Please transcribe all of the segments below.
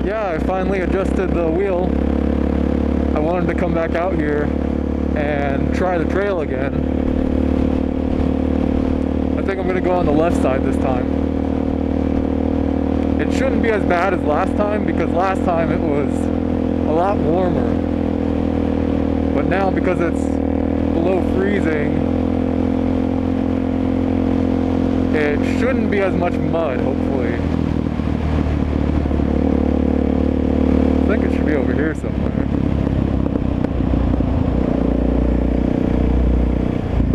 Yeah, I finally adjusted the wheel. I wanted to come back out here and try the trail again. I think I'm gonna go on the left side this time. It shouldn't be as bad as last time because last time it was a lot warmer. But now because it's below freezing, it shouldn't be as much mud, hopefully. I think it should be over here somewhere.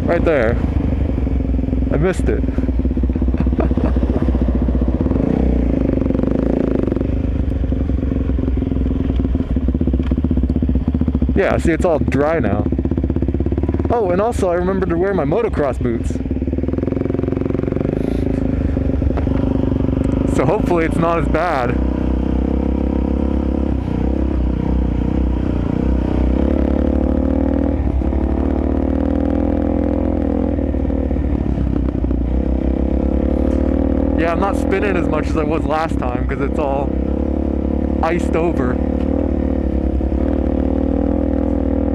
Right there. I missed it. Yeah, see, it's all dry now. Oh, and also I remembered to wear my motocross boots. So hopefully it's not as bad. Yeah, I'm not spinning as much as I was last time because it's all iced over.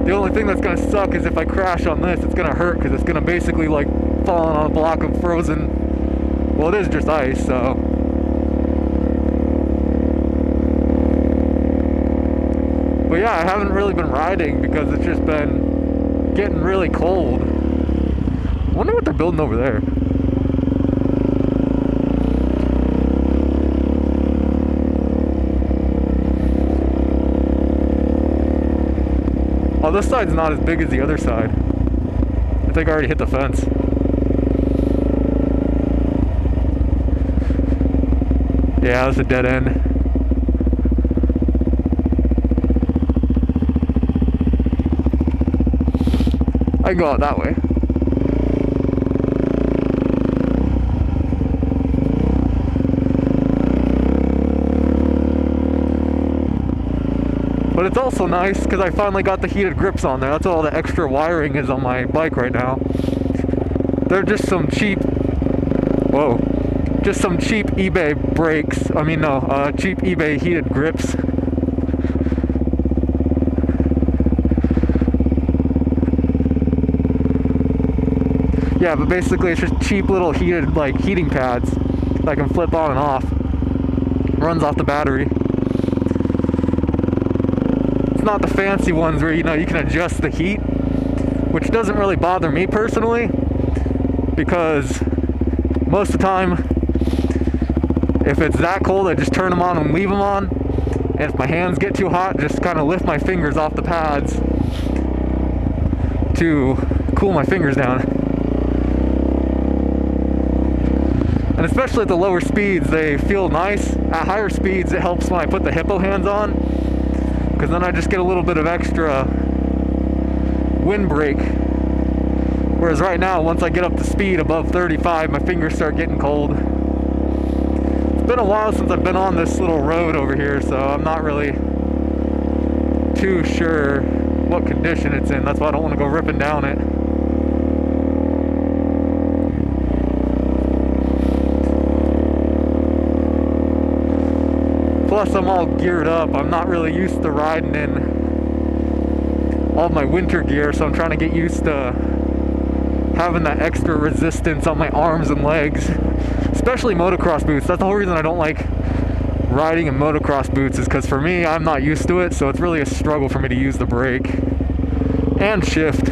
The only thing that's gonna suck is if I crash on this, it's gonna hurt because it's gonna basically like fall on a block of frozen, well, it is just ice, so. But yeah, I haven't really been riding because it's just been getting really cold. I wonder what they're building over there. Oh, this side's not as big as the other side. I think I already hit the fence. Yeah, that's a dead end. I can go out that way. But it's also nice because I finally got the heated grips on there. That's all the extra wiring is on my bike right now. They're just some cheap, just some cheap eBay brakes. I mean, no, cheap eBay heated grips. Yeah, but basically it's just cheap little heated, like, heating pads that I can flip on and off. Runs off the battery. It's not the fancy ones where, you know, you can adjust the heat, which doesn't really bother me personally, because most of the time, if it's that cold, I just turn them on and leave them on. And if my hands get too hot, just kind of lift my fingers off the pads to cool my fingers down. And especially at the lower speeds, they feel nice. At higher speeds, it helps when I put the hippo hands on, because then I just get a little bit of extra windbreak. Whereas right now, once I get up to speed above 35, my fingers start getting cold. It's been a while since I've been on this little road over here, so I'm not really too sure what condition it's in. That's why I don't want to go ripping down it. Plus, I'm all geared up. I'm not really used to riding in all my winter gear, so I'm trying to get used to having that extra resistance on my arms and legs, especially motocross boots. That's the whole reason I don't like riding in motocross boots, is because for me, I'm not used to it, so it's really a struggle for me to use the brake and shift.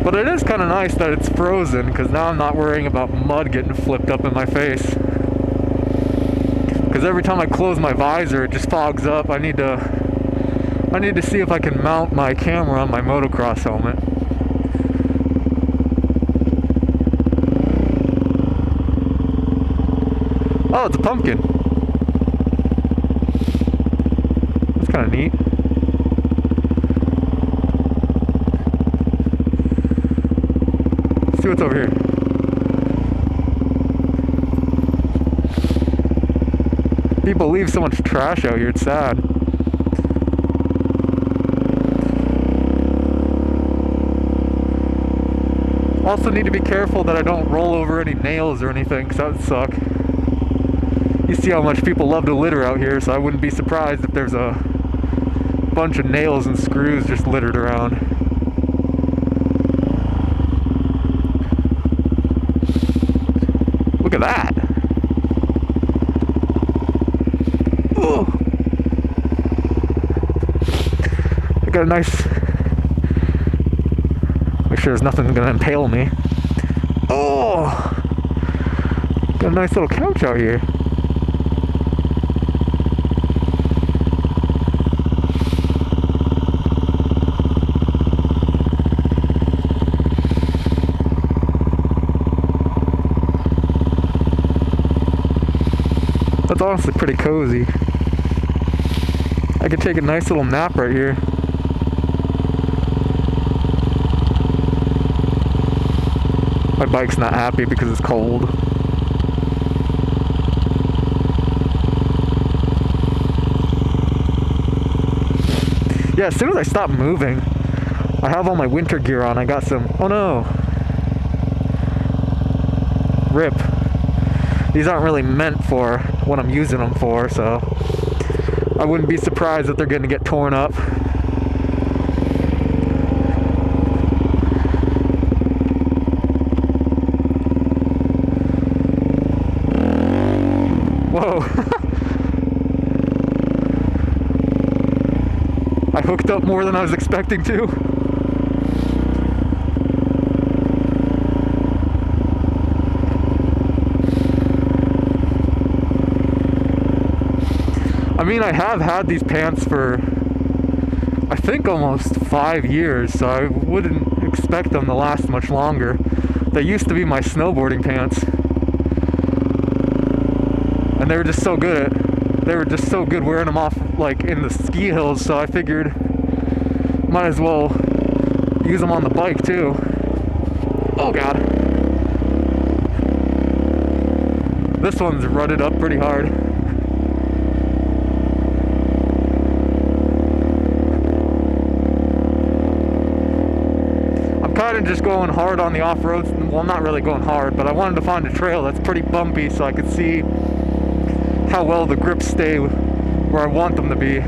But it is kind of nice that it's frozen, because now I'm not worrying about mud getting flipped up in my face. Because every time I close my visor, it just fogs up. I need to see if I can mount my camera on my motocross helmet. Oh, it's a pumpkin. That's kind of neat. Let's see what's over here. People leave so much trash out here, it's sad. Also need to be careful that I don't roll over any nails or anything, because that would suck. You see how much people love to litter out here, so I wouldn't be surprised if there's a bunch of nails and screws just littered around. Look at that. Oh, I got a nice, make sure there's nothing gonna impale me. Oh, got a nice little couch out here. That's honestly pretty cozy. I could take a nice little nap right here. My bike's not happy because it's cold. Yeah, as soon as I stop moving, I have all my winter gear on. I got some, oh no. Rip. These aren't really meant for what I'm using them for, so I wouldn't be surprised if they're gonna get torn up. Whoa. I hooked up more than I was expecting to. I mean, I have had these pants for, I think, almost 5 years, so I wouldn't expect them to last much longer. They used to be my snowboarding pants, and they were just so good wearing them off, like, in the ski hills, so I figured might as well use them on the bike, too. Oh, God. This one's rutted up pretty hard. Kind of just going hard on the off-roads. Well, not really going hard, but I wanted to find a trail that's pretty bumpy so I could see how well the grips stay where I want them to be.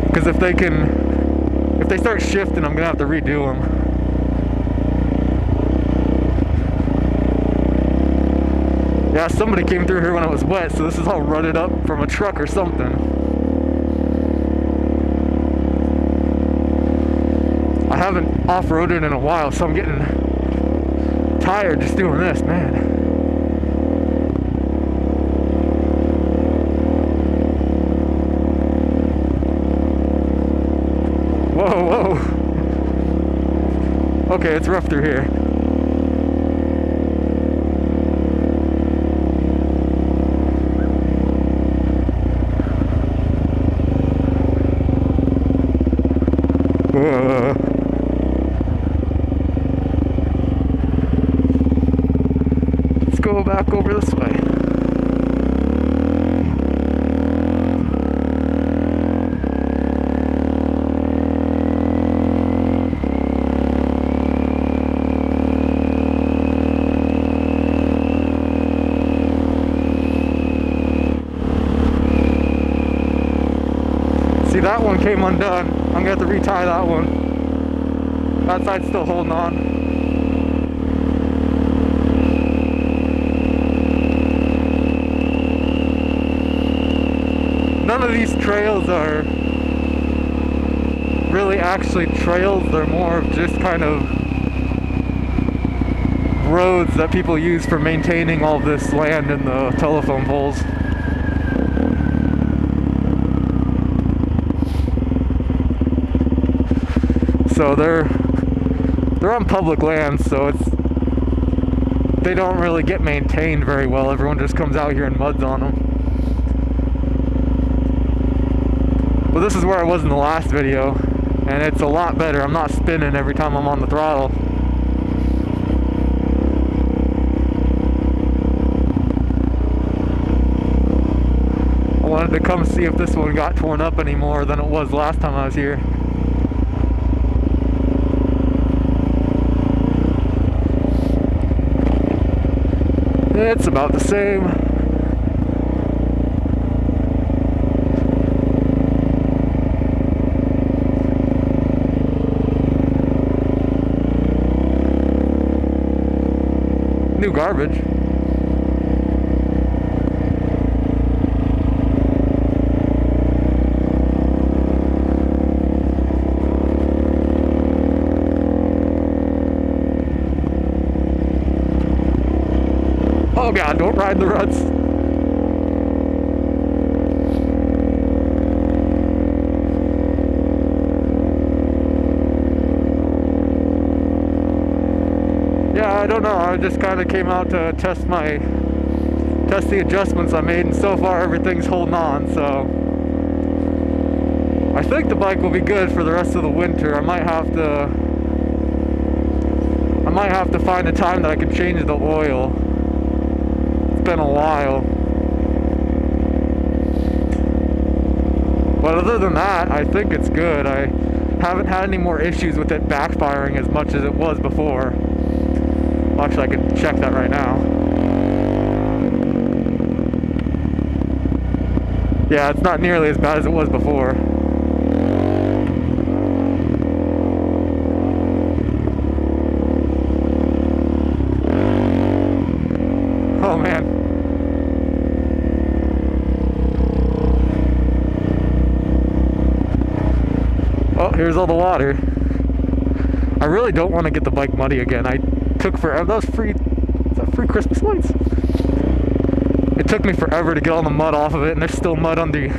Because if they start shifting, I'm gonna have to redo them. Yeah, somebody came through here when it was wet, so this is all rutted up from a truck or something. I haven't off-roaded in a while, so I'm getting tired just doing this, man. Whoa, whoa. Okay, it's rough through here. Go back over this way. See, that one came undone. I'm gonna have to retie that one. That side's still holding on. None of these trails are really actually trails. They're more of just kind of roads that people use for maintaining all this land and the telephone poles. So they're on public land, so they don't really get maintained very well. Everyone just comes out here and muds on them. Well, this is where I was in the last video, and it's a lot better. I'm not spinning every time I'm on the throttle. I wanted to come see if this one got torn up any more than it was last time I was here. It's about the same. New garbage. Oh God, don't ride the ruts. Yeah, I don't know. I just kind of came out to test the adjustments I made, and so far everything's holding on, so I think the bike will be good for the rest of the winter. I might have to find a time that I can change the oil. Been a while, but other than that, I think it's good. I haven't had any more issues with it backfiring as much as it was before. Well, actually, I can check that right now. Yeah, it's not nearly as bad as it was before. Oh man. Oh, here's all the water. I really don't want to get the bike muddy again. I took forever. That was free. Is that free Christmas lights? It took me forever to get all the mud off of it, and there's still mud on the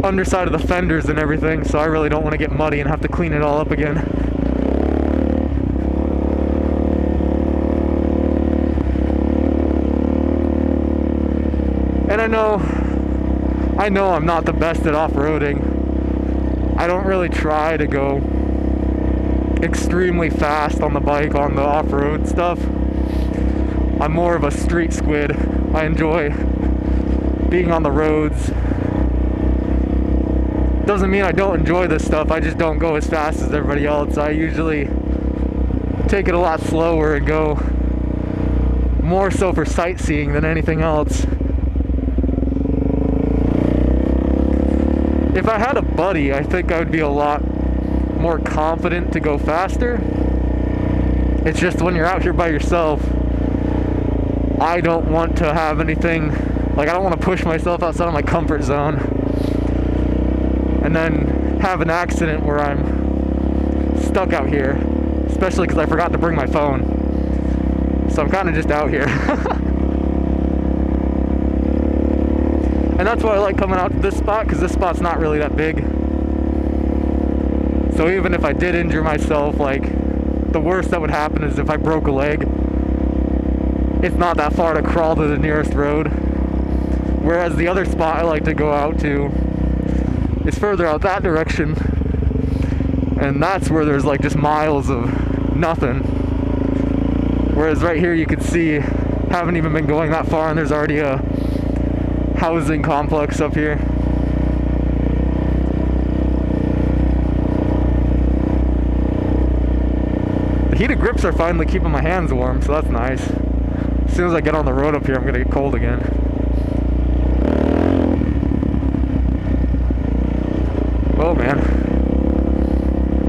underside of the fenders and everything, so I really don't want to get muddy and have to clean it all up again. And I know I'm not the best at off-roading. I don't really try to go extremely fast on the bike on the off-road stuff. I'm more of a street squid. I enjoy being on the roads. Doesn't mean I don't enjoy this stuff, I just don't go as fast as everybody else. I usually take it a lot slower and go more so for sightseeing than anything else. If I had a buddy, I think I would be a lot more confident to go faster. It's just when you're out here by yourself, I don't want to have anything, like I don't want to push myself outside of my comfort zone and then have an accident where I'm stuck out here, especially because I forgot to bring my phone. So I'm kind of just out here. And that's why I like coming out to this spot, because this spot's not really that big. So even if I did injure myself, like, the worst that would happen is if I broke a leg, it's not that far to crawl to the nearest road. Whereas the other spot I like to go out to is further out that direction, and that's where there's like just miles of nothing. Whereas right here you can see, haven't even been going that far and there's already a housing complex up here. The heated grips are finally keeping my hands warm, so that's nice. As soon as I get on the road up here, I'm gonna get cold again. Oh man.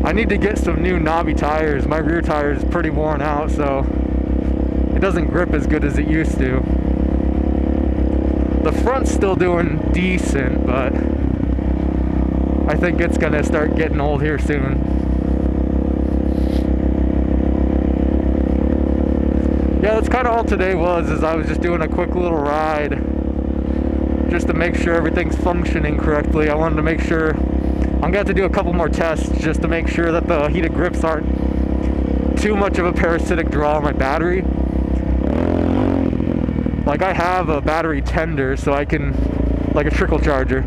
I need to get some new knobby tires. My rear tire is pretty worn out, so it doesn't grip as good as it used to. The front's still doing decent, but I think it's gonna start getting old here soon. Yeah, that's kind of all today was, is I was just doing a quick little ride just to make sure everything's functioning correctly. I wanted to make sure, I'm gonna have to do a couple more tests just to make sure that the heated grips aren't too much of a parasitic draw on my battery. Like I have a battery tender, so I can, like a trickle charger,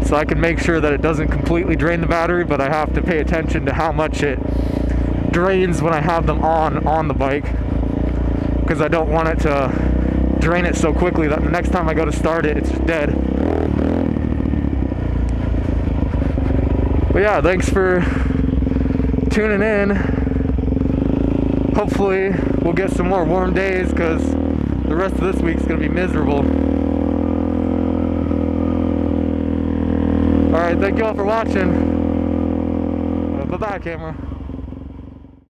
so I can make sure that it doesn't completely drain the battery, but I have to pay attention to how much it drains when I have them on the bike, because I don't want it to drain it so quickly that the next time I go to start it, it's dead. But yeah, thanks for tuning in. Hopefully we'll get some more warm days, because the rest of this week's gonna be miserable. Alright, thank you all for watching. Bye-bye, camera.